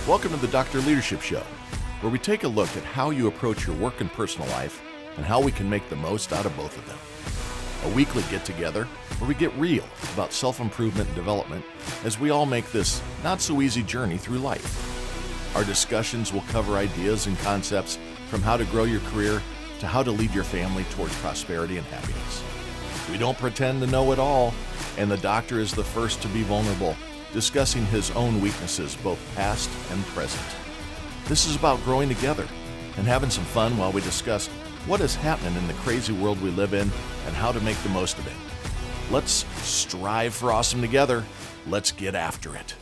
Welcome to the Dr. Leadership Show, where we take a look at how you approach your work and personal life and how we can make the most out of both of them. A weekly get-together where we get real about self-improvement and development as we all make this not-so-easy journey through life. Our discussions will cover ideas and concepts from how to grow your career to how to lead your family towards prosperity and happiness. We don't pretend to know it all, and the doctor is the first to be vulnerable, discussing his own weaknesses, both past and present. This is about growing together and having some fun while we discuss what is happening in the crazy world we live in and how to make the most of it. Let's strive for awesome together. Let's get after it.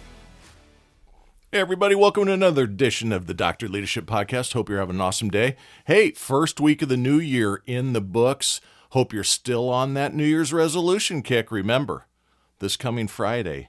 Hey everybody, welcome to another edition of the Dr. Leadership Podcast. Hope you're having an awesome day. Hey, first week of the new year in the books. Hope you're still on that New Year's resolution kick. Remember, this coming Friday,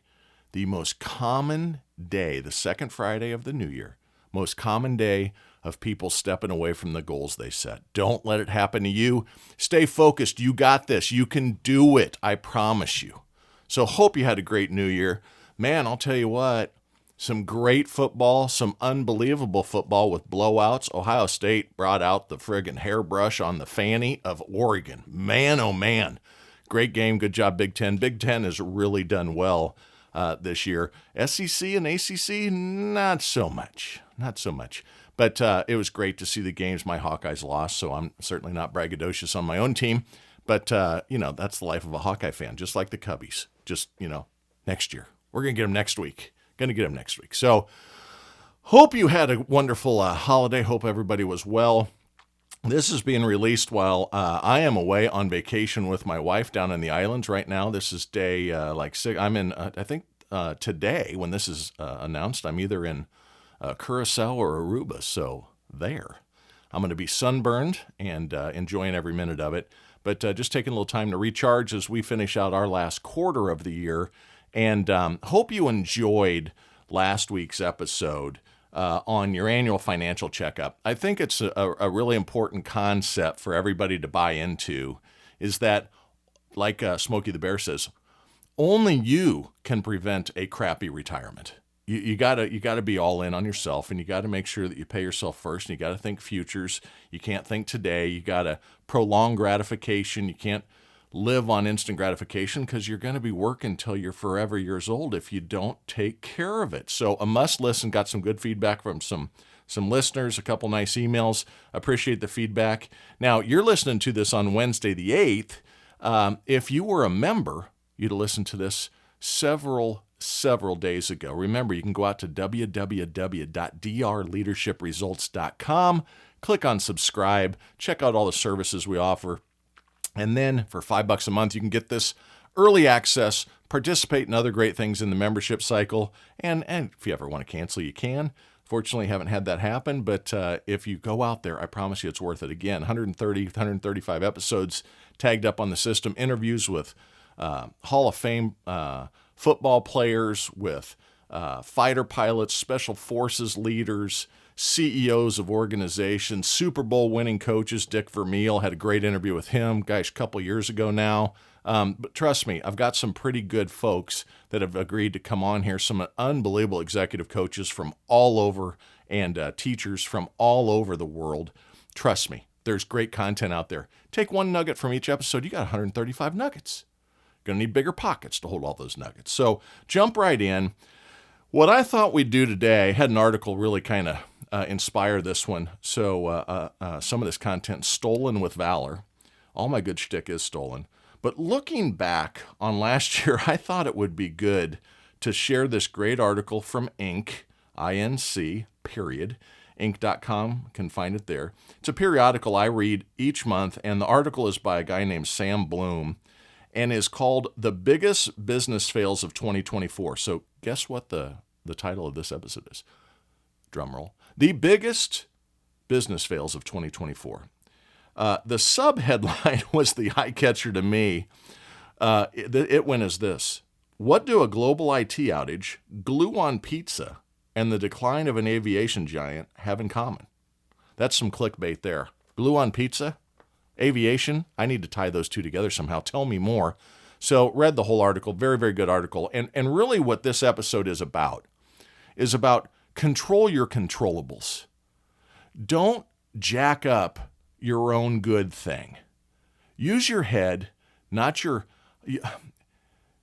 the most common day, the second Friday of the new year, most common day of people stepping away from the goals they set. Don't let it happen to you. Stay focused. You got this. You can do it. I promise you. So hope you had a great new year. Man, I'll tell you what, some great football, some unbelievable football with blowouts. Ohio State brought out the friggin' hairbrush on the fanny of Oregon. Man, oh man. Great game. Good job, Big Ten. Big Ten has really done well this year. SEC and ACC, not so much. But it was great to see the games. My Hawkeyes lost, so I'm certainly not braggadocious on my own team. But, that's the life of a Hawkeye fan, just like the Cubbies. Just, next year. We're going to get them next week. So hope you had a wonderful holiday. Hope everybody was well. This is being released while I am away on vacation with my wife down in the islands right now. This is day 6. I'm in, today, when this is announced, I'm either in Curacao or Aruba. So there. I'm going to be sunburned and enjoying every minute of it. But just taking a little time to recharge as we finish out our last quarter of the year. And hope you enjoyed last week's episode on your annual financial checkup. I think it's a really important concept for everybody to buy into, is that, like Smokey the Bear says, only you can prevent a crappy retirement. You gotta be all in on yourself, and you got to make sure that you pay yourself first, and you got to think futures. You can't think today. You got to prolong gratification. You can't live on instant gratification because you're going to be working until you're forever years old if you don't take care of it. So a must listen. Got some good feedback from some listeners, a couple nice emails. Appreciate the feedback. Now, you're listening to this on Wednesday the 8th. If you were a member, you'd listen to this several days ago. Remember, you can go out to www.drleadershipresults.com, click on subscribe, check out all the services we offer. And then for $5 a month, you can get this early access, participate in other great things in the membership cycle. And if you ever want to cancel, you can. Fortunately, haven't had that happen. But if you go out there, I promise you it's worth it. Again, 135 episodes tagged up on the system, interviews with Hall of Fame football players, with fighter pilots, special forces leaders, CEOs of organizations, Super Bowl winning coaches. Dick Vermeil, had a great interview with him, a couple years ago now. But trust me, I've got some pretty good folks that have agreed to come on here, some unbelievable executive coaches from all over and teachers from all over the world. Trust me, there's great content out there. Take one nugget from each episode, you got 135 nuggets. Going to need bigger pockets to hold all those nuggets. So jump right in. What I thought we'd do today, had an article really kind of inspire this one. So some of this content stolen with valor. All my good shtick is stolen. But looking back on last year, I thought it would be good to share this great article from Inc., I-N-C, period. Inc.com, can find it there. It's a periodical I read each month, and the article is by a guy named Sam Bloom and is called The Biggest Business Fails of 2024. So guess what the title of this episode is? Drum roll. The Biggest Business Fails of 2024. The sub-headline was the eye-catcher to me. It went as this: what do a global IT outage, glue on pizza, and the decline of an aviation giant have in common? That's some clickbait there. Glue on pizza, aviation. I need to tie those two together somehow. Tell me more. So read the whole article. Very, very good article. And really what this episode is about control your controllables. Don't jack up your own good thing. Use your head,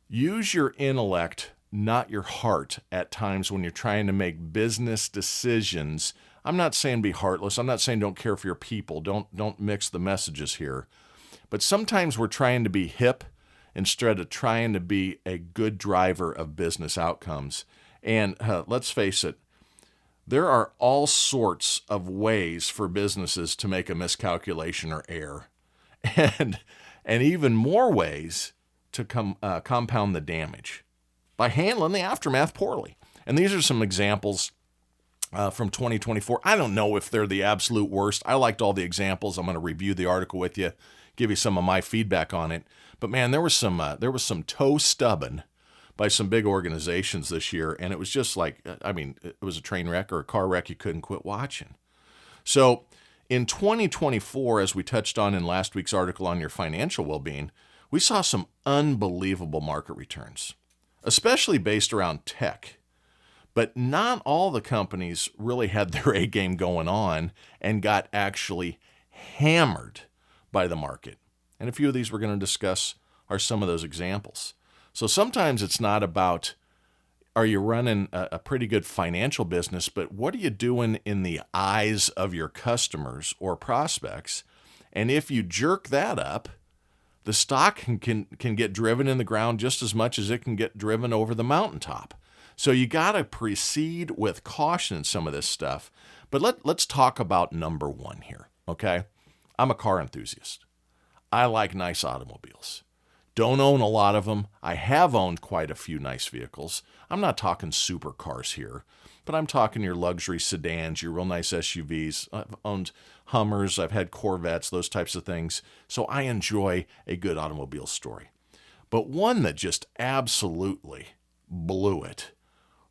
use your intellect, not your heart at times when you're trying to make business decisions. I'm not saying be heartless. I'm not saying don't care for your people. Don't mix the messages here. But sometimes we're trying to be hip instead of trying to be a good driver of business outcomes. And let's face it, there are all sorts of ways for businesses to make a miscalculation or error, and even more ways to compound the damage by handling the aftermath poorly. And these are some examples from 2024. I don't know if they're the absolute worst. I liked all the examples. I'm going to review the article with you, give you some of my feedback on it. But man, there was some toe stubbing by some big organizations this year, and it was just like, it was a train wreck or a car wreck you couldn't quit watching. So in 2024, as we touched on in last week's article on your financial well-being, we saw some unbelievable market returns, especially based around tech. But not all the companies really had their A game going on and got actually hammered by the market. And a few of these we're going to discuss are some of those examples. So sometimes it's not about, are you running a pretty good financial business, but what are you doing in the eyes of your customers or prospects? And if you jerk that up, the stock can get driven in the ground just as much as it can get driven over the mountaintop. So you got to proceed with caution in some of this stuff. But let's talk about number one here, okay? I'm a car enthusiast. I like nice automobiles. Don't own a lot of them. I have owned quite a few nice vehicles. I'm not talking supercars here, but I'm talking your luxury sedans, your real nice SUVs. I've owned Hummers. I've had Corvettes, those types of things. So I enjoy a good automobile story. But one that just absolutely blew it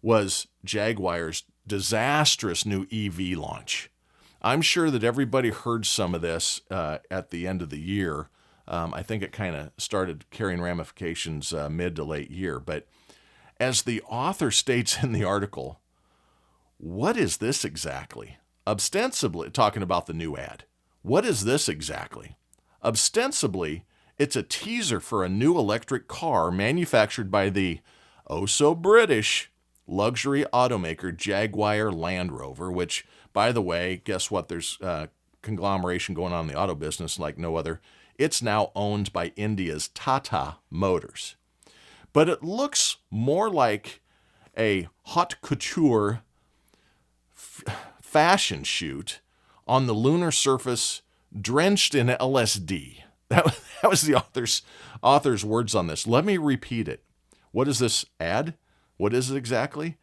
was Jaguar's disastrous new EV launch. I'm sure that everybody heard some of this at the end of the year. I think it kind of started carrying ramifications mid to late year. But as the author states in the article, what is this exactly? Ostensibly, talking about the new ad, what is this exactly? Ostensibly, it's a teaser for a new electric car manufactured by the oh-so-British luxury automaker Jaguar Land Rover, which, by the way, guess what? There's conglomeration going on in the auto business like no other. It's now owned by India's Tata Motors. But it looks more like a haute couture fashion shoot on the lunar surface drenched in LSD. That was the author's words on this. Let me repeat it. What is this ad? What is it exactly?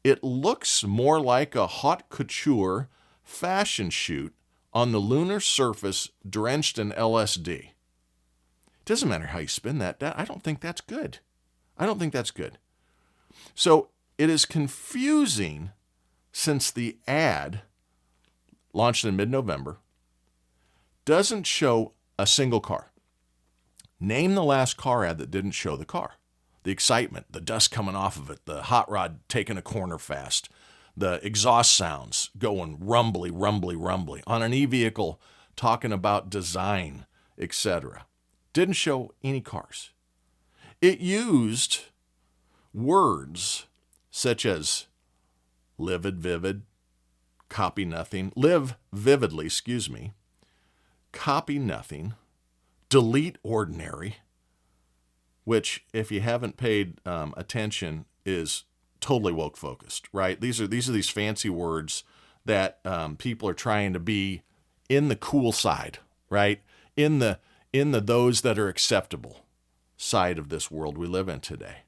It looks more like a haute couture fashion shoot on the lunar surface drenched in LSD. It doesn't matter how you spin that. I don't think that's good. So it is confusing since the ad, launched in mid-November, doesn't show a single car. Name the last car ad that didn't show the car. The excitement, the dust coming off of it, the hot rod taking a corner fast, the exhaust sounds going rumbly on an e-vehicle talking about design, etc. Didn't show any cars. It used words such as live vividly, copy nothing, delete ordinary, which, if you haven't paid attention, is totally woke focused, right? These are these fancy words that people are trying to be in the cool side, right? In the those that are acceptable side of this world we live in today.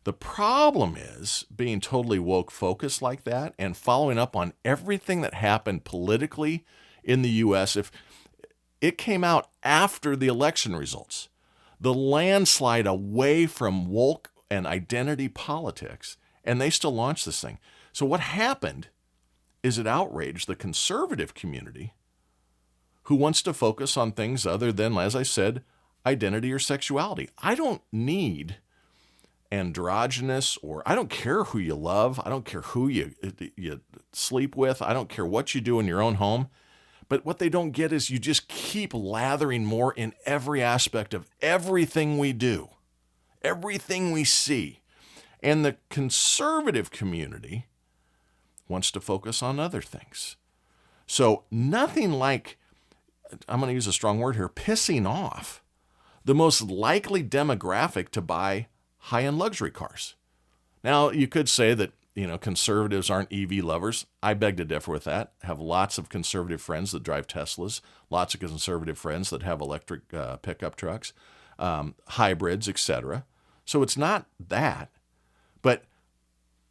The problem is being totally woke focused like that and following up on everything that happened politically in the U.S. If it came out after the election results, the landslide away from woke and identity politics, and they still launched this thing. So what happened is it outraged the conservative community who wants to focus on things other than, as I said, identity or sexuality. I don't need androgynous, or I don't care who you love. I don't care who you sleep with. I don't care what you do in your own home. But what they don't get is you just keep lathering more in every aspect of everything we do, everything we see. And the conservative community wants to focus on other things. So nothing like, I'm going to use a strong word here, pissing off the most likely demographic to buy high-end luxury cars. Now, you could say that, conservatives aren't EV lovers. I beg to differ with that. I have lots of conservative friends that drive Teslas, lots of conservative friends that have electric pickup trucks, hybrids, etc. So it's not that. But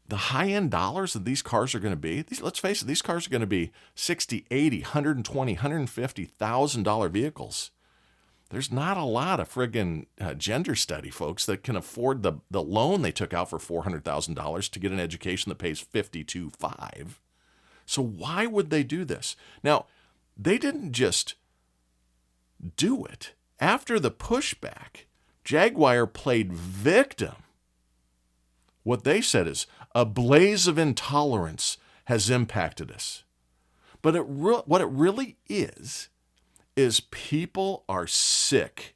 the high-end dollars that these cars are going to be, let's face it, these cars are going to be $60, $80, $120, $150,000 vehicles. There's not a lot of friggin' gender study folks that can afford the loan they took out for $400,000 to get an education that pays $52,500. So why would they do this? Now, they didn't just do it. After the pushback, Jaguar played victim. What they said is, a blaze of intolerance has impacted us. But what it really is people are sick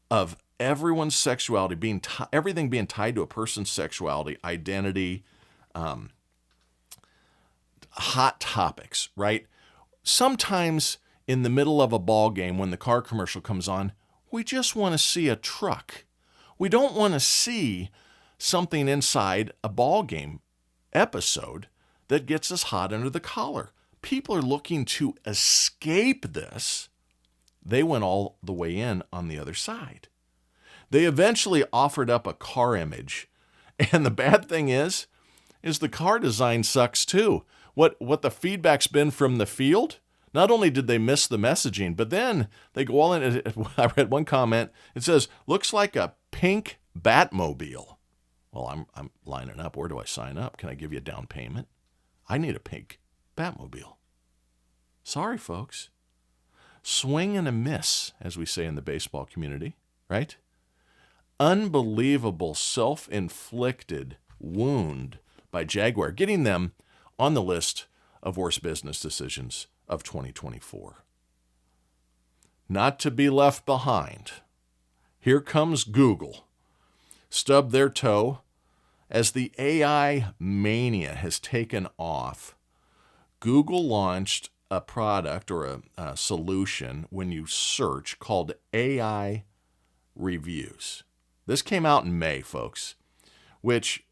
of everyone's sexuality everything being tied to a person's sexuality, identity, hot topics, right? Sometimes in the middle of a ball game when the car commercial comes on, we just want to see a truck. We don't want to see something inside a ball game episode that gets us hot under the collar. People are looking to escape this. They went all the way in on the other side. They eventually offered up a car image. And the bad thing is the car design sucks too. What the feedback's been from the field, not only did they miss the messaging, but then they go all in. I read one comment. It says, looks like a pink Batmobile. Well, I'm lining up. Where do I sign up? Can I give you a down payment? I need a pink Batmobile. Sorry, folks. Swing and a miss, as we say in the baseball community, right? Unbelievable self-inflicted wound by Jaguar, getting them on the list of worst business decisions of 2024. Not to be left behind, here comes Google. Stub their toe. As the AI mania has taken off, Google launched a product or a solution when you search called AI reviews. This came out in May, folks, which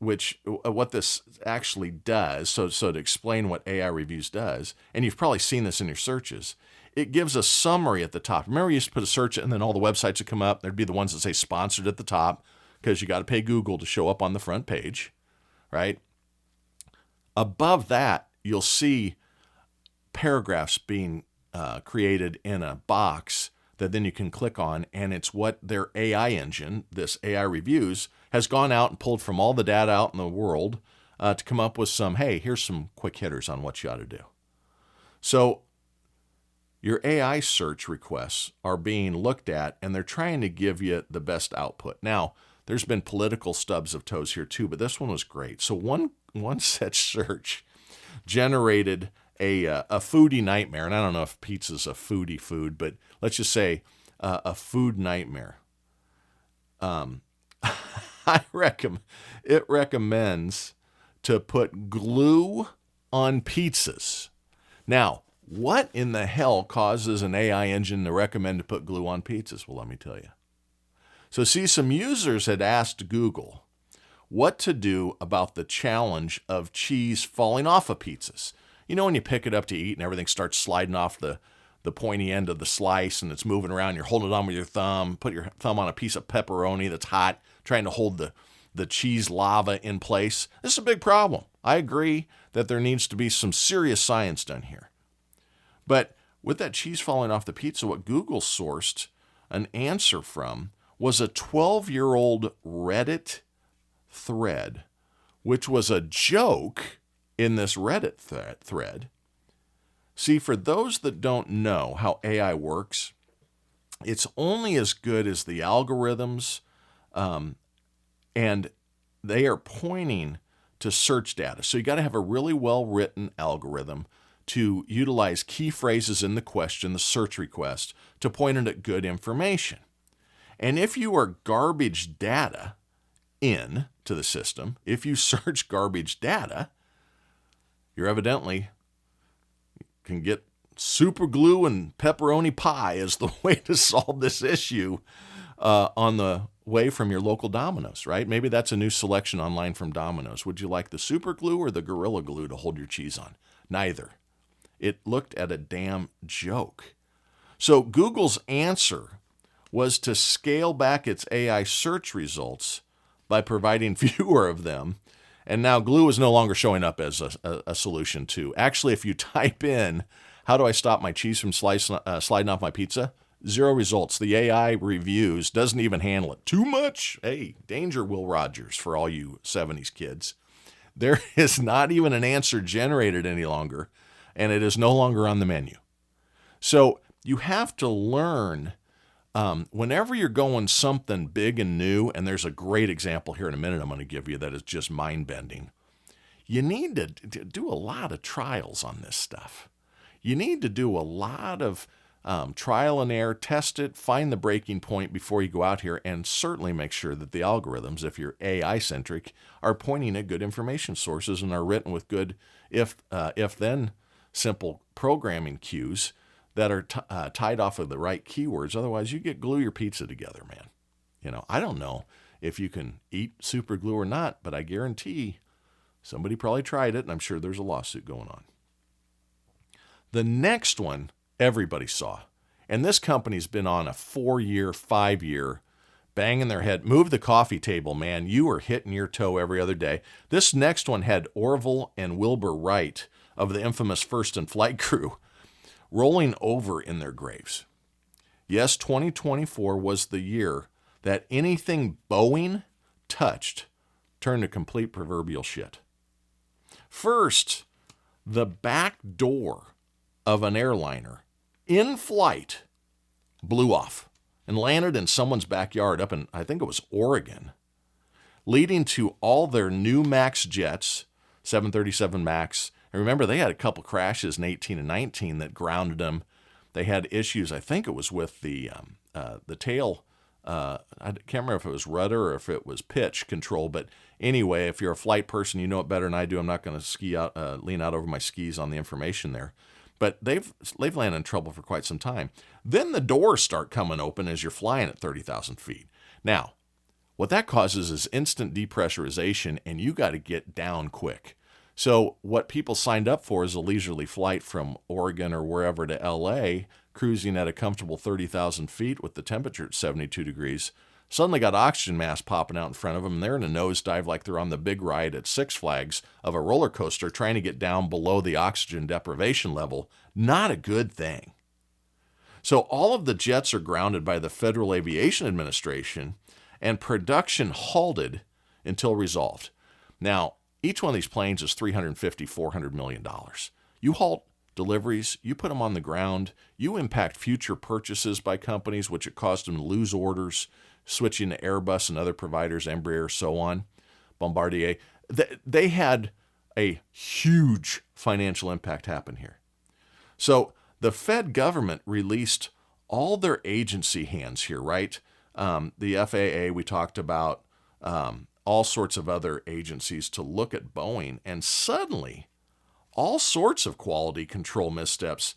what this actually does, so to explain what AI reviews does, and you've probably seen this in your searches, it gives a summary at the top. Remember, you used to put a search and then all the websites would come up. There'd be the ones that say sponsored at the top, because you got to pay Google to show up on the front page, right? Above that, you'll see paragraphs being created in a box that then you can click on, and it's what their AI engine, this AI reviews, has gone out and pulled from all the data out in the world to come up with some, hey, here's some quick hitters on what you ought to do. So your AI search requests are being looked at, and they're trying to give you the best output. Now, there's been political stubs of toes here too, but this one was great. So one such search generated a foodie nightmare, and I don't know if pizza's a foodie food, but let's just say a food nightmare. It recommends to put glue on pizzas. Now, what in the hell causes an AI engine to recommend to put glue on pizzas? Well, let me tell you. So see, some users had asked Google what to do about the challenge of cheese falling off of pizzas. You know, when you pick it up to eat and everything starts sliding off the pointy end of the slice and it's moving around, you're holding it on with your thumb, put your thumb on a piece of pepperoni that's hot, trying to hold the cheese lava in place. This is a big problem. I agree that there needs to be some serious science done here. But with that cheese falling off the pizza, what Google sourced an answer from was a 12-year-old Reddit thread, which was a joke in this Reddit thread. See, for those that don't know how AI works, it's only as good as the algorithms And they are pointing to search data. So you got to have a really well-written algorithm to utilize key phrases in the question, the search request, to point it at good information. And if you are garbage data in to the system, if you search garbage data, you're evidently can get super glue and pepperoni pie as the way to solve this issue on the way from your local Domino's, right? Maybe that's a new selection online from Domino's. Would you like the super glue or the Gorilla Glue to hold your cheese on? Neither. It looked at a damn joke. So Google's answer was to scale back its AI search results by providing fewer of them. And now glue is no longer showing up as a solution too. Actually, if you type in, how do I stop my cheese from sliding off my pizza? 0 results. The AI reviews doesn't even handle it. Too much? Hey, danger, Will Rogers, for all you 70s kids. There is not even an answer generated any longer, and it is no longer on the menu. So you have to learn whenever you're going something big and new, and there's a great example here in a minute I'm going to give you that is just mind-bending. You need to do a lot of trials on this stuff. You need to do a lot of trial and error, test it, find the breaking point before you go out here, and certainly make sure that the algorithms, if you're AI-centric, are pointing at good information sources and are written with good if-then simple programming cues that are tied off of the right keywords. Otherwise, you get glue your pizza together, man. You know, I don't know if you can eat super glue or not, but I guarantee somebody probably tried it, and I'm sure there's a lawsuit going on. The next one everybody saw, and this company's been on a 4-year, 5-year, banging their head. Move the coffee table, man. You are hitting your toe every other day. This next one had Orville and Wilbur Wright of the infamous First in Flight crew rolling over in their graves. Yes, 2024 was the year that anything Boeing touched turned to complete proverbial shit. First, the back door of an airliner in flight blew off and landed in someone's backyard up in, I think it was Oregon, leading to all their new MAX jets, 737 MAX. And remember, they had a couple crashes in 18 and 19 that grounded them. They had issues, I think it was with the tail. I can't remember if it was rudder or if it was pitch control. But anyway, if you're a flight person, you know it better than I do. I'm not going to lean out over my skis on the information there. But they've landed in trouble for quite some time. Then the doors start coming open as you're flying at 30,000 feet. Now, what that causes is instant depressurization, and you got to get down quick. So what people signed up for is a leisurely flight from Oregon or wherever to LA, cruising at a comfortable 30,000 feet with the temperature at 72 degrees. Suddenly got oxygen mask popping out in front of them, and they're in a nosedive like they're on the big ride at Six Flags of a roller coaster trying to get down below the oxygen deprivation level. Not a good thing. So all of the jets are grounded by the Federal Aviation Administration, and production halted until resolved. Now, each one of these planes is $350, $400 million. You halt deliveries, you put them on the ground, you impact future purchases by companies, which it caused them to lose orders, switching to Airbus and other providers, Embraer, so on, Bombardier. They had a huge financial impact happen here. So the Fed government released all their agency hands here, right? The FAA, we talked about, all sorts of other agencies to look at Boeing, and suddenly all sorts of quality control missteps,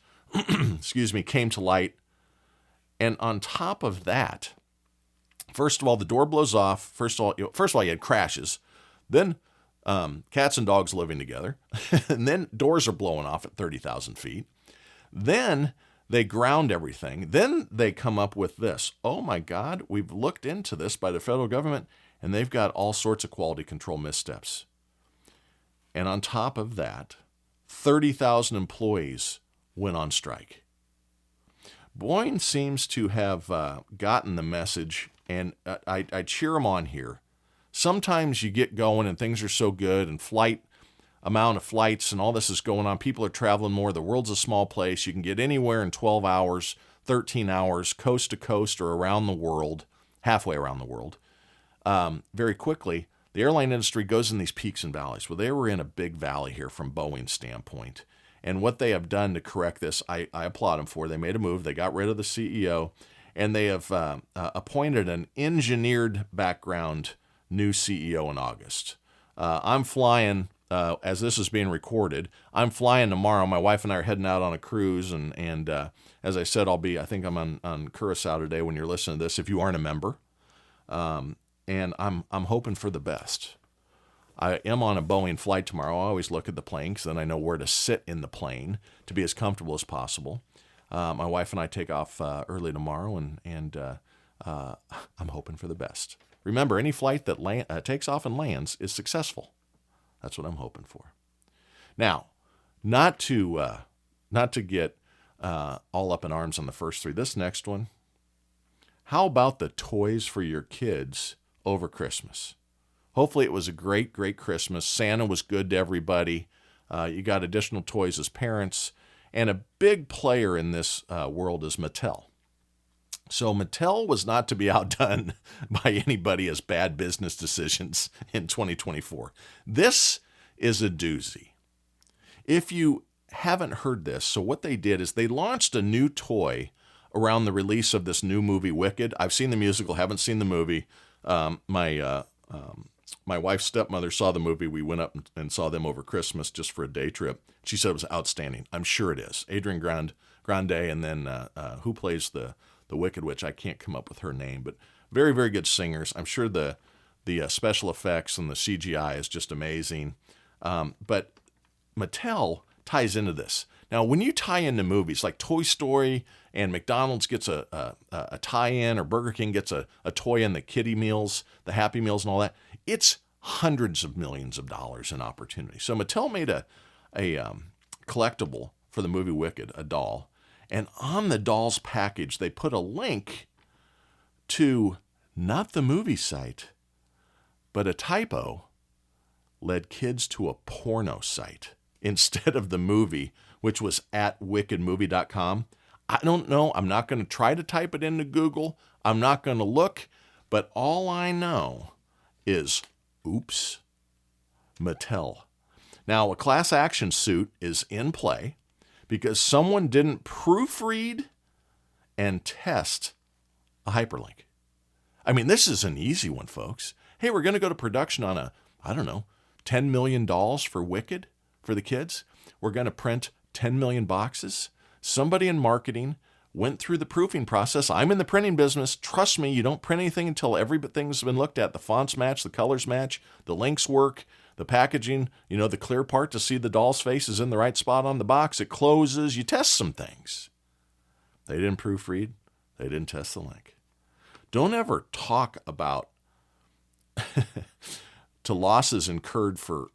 came to light. And on top of that, first of all, the door blows off. First of all, you had crashes. Then cats and dogs living together. And then doors are blowing off at 30,000 feet. Then they ground everything. Then they come up with this. Oh my God, we've looked into this by the federal government, and they've got all sorts of quality control missteps. And on top of that, 30,000 employees went on strike. Boeing seems to have gotten the message, and I cheer them on here. Sometimes you get going and things are so good, and amount of flights and all this is going on. People are traveling more. The world's a small place. You can get anywhere in 12 hours, 13 hours, coast to coast or around the world, halfway around the world. very quickly, the airline industry goes in these peaks and valleys. Well, they were in a big valley here from Boeing's standpoint. And what they have done to correct this, I applaud them for. They made a move. They got rid of the CEO, and they have appointed an engineered background new CEO in August. I'm flying, as this is being recorded, I'm flying tomorrow. My wife and I are heading out on a cruise, and as I said, I think I'm on Curacao today when you're listening to this, if you aren't a member. And I'm hoping for the best. I am on a Boeing flight tomorrow. I always look at the plane because then I know where to sit in the plane to be as comfortable as possible. My wife and I take off early tomorrow, and I'm hoping for the best. Remember, any flight that takes off and lands is successful. That's what I'm hoping for. Now, not to get all up in arms on the first three. This next one, how about the toys for your kids over Christmas? Hopefully it was a great, great Christmas. Santa was good to everybody. You got additional toys as parents. And a big player in this world is Mattel. So Mattel was not to be outdone by anybody as bad business decisions in 2024. This is a doozy. If you haven't heard this, so what they did is they launched a new toy around the release of this new movie, Wicked. I've seen the musical, haven't seen the movie. My wife's stepmother saw the movie. We went up and saw them over Christmas just for a day trip. She said it was outstanding. I'm sure it is. Adrian Grande, and then who plays the Wicked Witch? I can't come up with her name, but very, very good singers. I'm sure the special effects and the CGI is just amazing. But Mattel ties into this. Now, when you tie into movies like Toy Story and McDonald's gets a tie-in, or Burger King gets a toy in the kiddie meals, the Happy Meals and all that, it's hundreds of millions of dollars in opportunity. So Mattel made a collectible for the movie Wicked, a doll. And on the doll's package, they put a link to not the movie site, but a typo led kids to a porno site instead of the movie, which was at wickedmovie.com. I don't know. I'm not going to try to type it into Google. I'm not going to look. But all I know is, oops, Mattel. Now, a class action suit is in play because someone didn't proofread and test a hyperlink. I mean, this is an easy one, folks. Hey, we're going to go to production on $10 million for Wicked for the kids. We're going to print 10 million boxes. Somebody in marketing went through the proofing process. I'm in the printing business. Trust me, you don't print anything until everything's been looked at. The fonts match, the colors match, the links work, the packaging, the clear part to see the doll's face is in the right spot on the box. It closes. You test some things. They didn't proofread. They didn't test the link. Don't ever talk about to losses incurred for,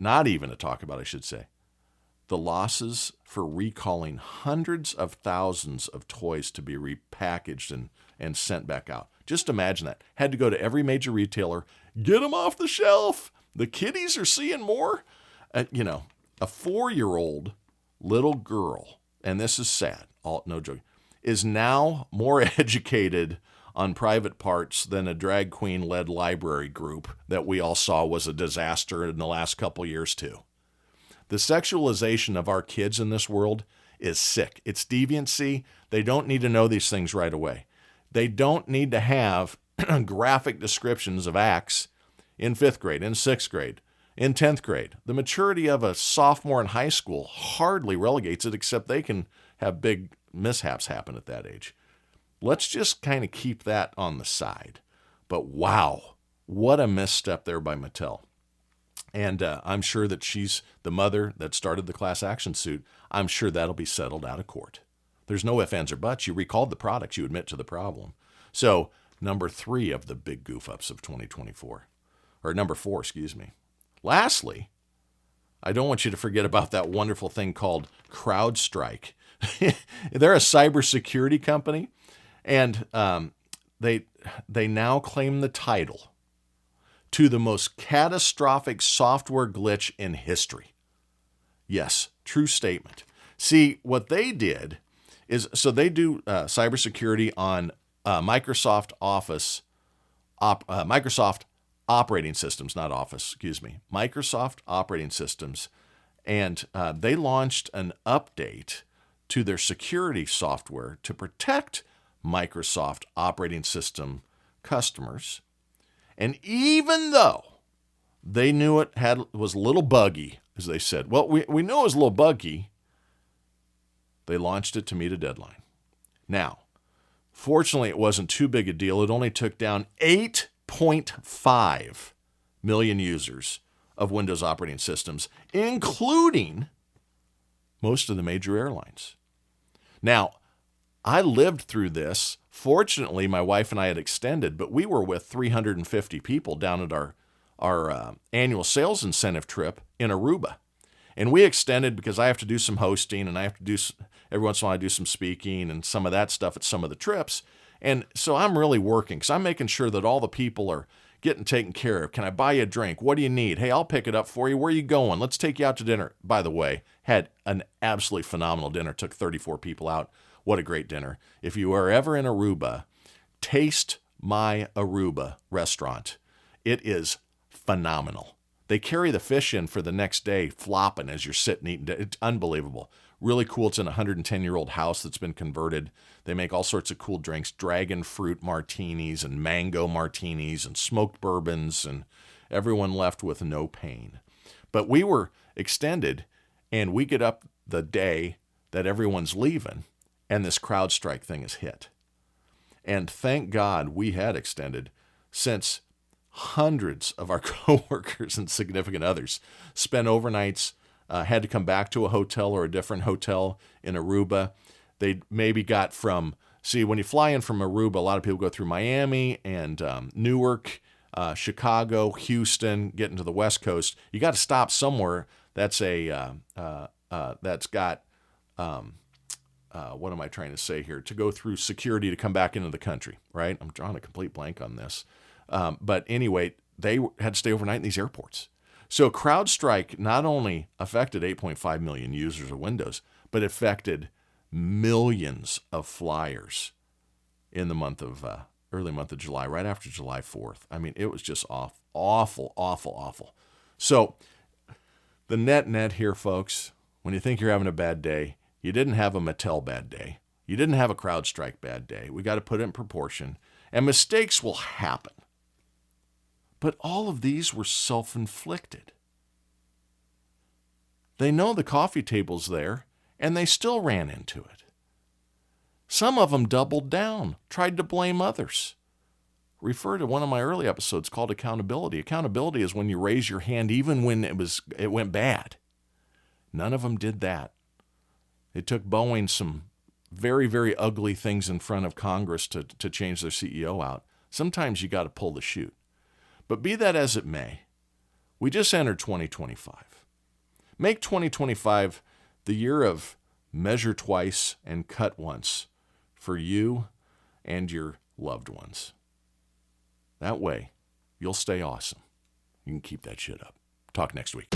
not even to talk about, I should say, the losses for recalling hundreds of thousands of toys to be repackaged and sent back out. Just imagine that. Had to go to every major retailer, get them off the shelf. The kiddies are seeing more. A 4-year-old little girl, and this is sad, no joke, is now more educated on private parts than a drag queen-led library group that we all saw was a disaster in the last couple years too. The sexualization of our kids in this world is sick. It's deviancy. They don't need to know these things right away. They don't need to have graphic descriptions of acts in 5th grade, in 6th grade, in 10th grade. The maturity of a sophomore in high school hardly relegates it, except they can have big mishaps happen at that age. Let's just kind of keep that on the side. But wow, what a misstep there by Mattel. And I'm sure that she's the mother that started the class action suit. I'm sure that'll be settled out of court. There's no ifs, ands, or buts. You recalled the products. You admit to the problem. So number 3 of the big goof-ups of 2024. Or number 4, excuse me. Lastly, I don't want you to forget about that wonderful thing called CrowdStrike. They're a cybersecurity company, and they now claim the title to the most catastrophic software glitch in history. Yes, true statement. See, what they did is, so they do cybersecurity on Microsoft Office Microsoft operating systems, not Office, excuse me, Microsoft operating systems. And they launched an update to their security software to protect Microsoft operating system customers. And even though they knew it was a little buggy, as they said, well, we knew it was a little buggy, they launched it to meet a deadline. Now, fortunately, it wasn't too big a deal. It only took down 8.5 million users of Windows operating systems, including most of the major airlines. Now, I lived through this. Fortunately, my wife and I had extended, but we were with 350 people down at our annual sales incentive trip in Aruba. And we extended because I have to do some hosting and I have to do, every once in a while I do some speaking and some of that stuff at some of the trips. And so I'm really working because I'm making sure that all the people are getting taken care of. Can I buy you a drink? What do you need? Hey, I'll pick it up for you. Where are you going? Let's take you out to dinner. By the way, had an absolutely phenomenal dinner. Took 34 people out. What a great dinner. If you are ever in Aruba, taste my Aruba restaurant. It is phenomenal. They carry the fish in for the next day, flopping as you're sitting eating. It's unbelievable. Really cool. It's in a 110-year-old house that's been converted. They make all sorts of cool drinks, dragon fruit martinis and mango martinis and smoked bourbons, and everyone left with no pain. But we were extended, and we get up the day that everyone's leaving, and this CrowdStrike thing is hit. And thank God we had extended, since hundreds of our coworkers and significant others spent overnights, had to come back to a hotel or a different hotel in Aruba. They maybe got when you fly in from Aruba, a lot of people go through Miami and Newark, Chicago, Houston, getting to the West Coast. You got to stop somewhere that's that's got, what am I trying to say here? To go through security to come back into the country, right? I'm drawing a complete blank on this. But anyway, they had to stay overnight in these airports. So CrowdStrike not only affected 8.5 million users of Windows, but affected millions of flyers in the early month of July, right after July 4th. I mean, it was just awful. So the net here, folks, when you think you're having a bad day, you didn't have a Mattel bad day. You didn't have a CrowdStrike bad day. We got to put it in proportion. And mistakes will happen. But all of these were self-inflicted. They know the coffee table's there, and they still ran into it. Some of them doubled down, tried to blame others. Refer to one of my early episodes called Accountability. Accountability is when you raise your hand even when it went bad. None of them did that. It took Boeing some very, very ugly things in front of Congress to change their CEO out. Sometimes you got to pull the chute. But be that as it may, we just entered 2025. Make 2025 the year of measure twice and cut once for you and your loved ones. That way, you'll stay awesome. You can keep that shit up. Talk next week.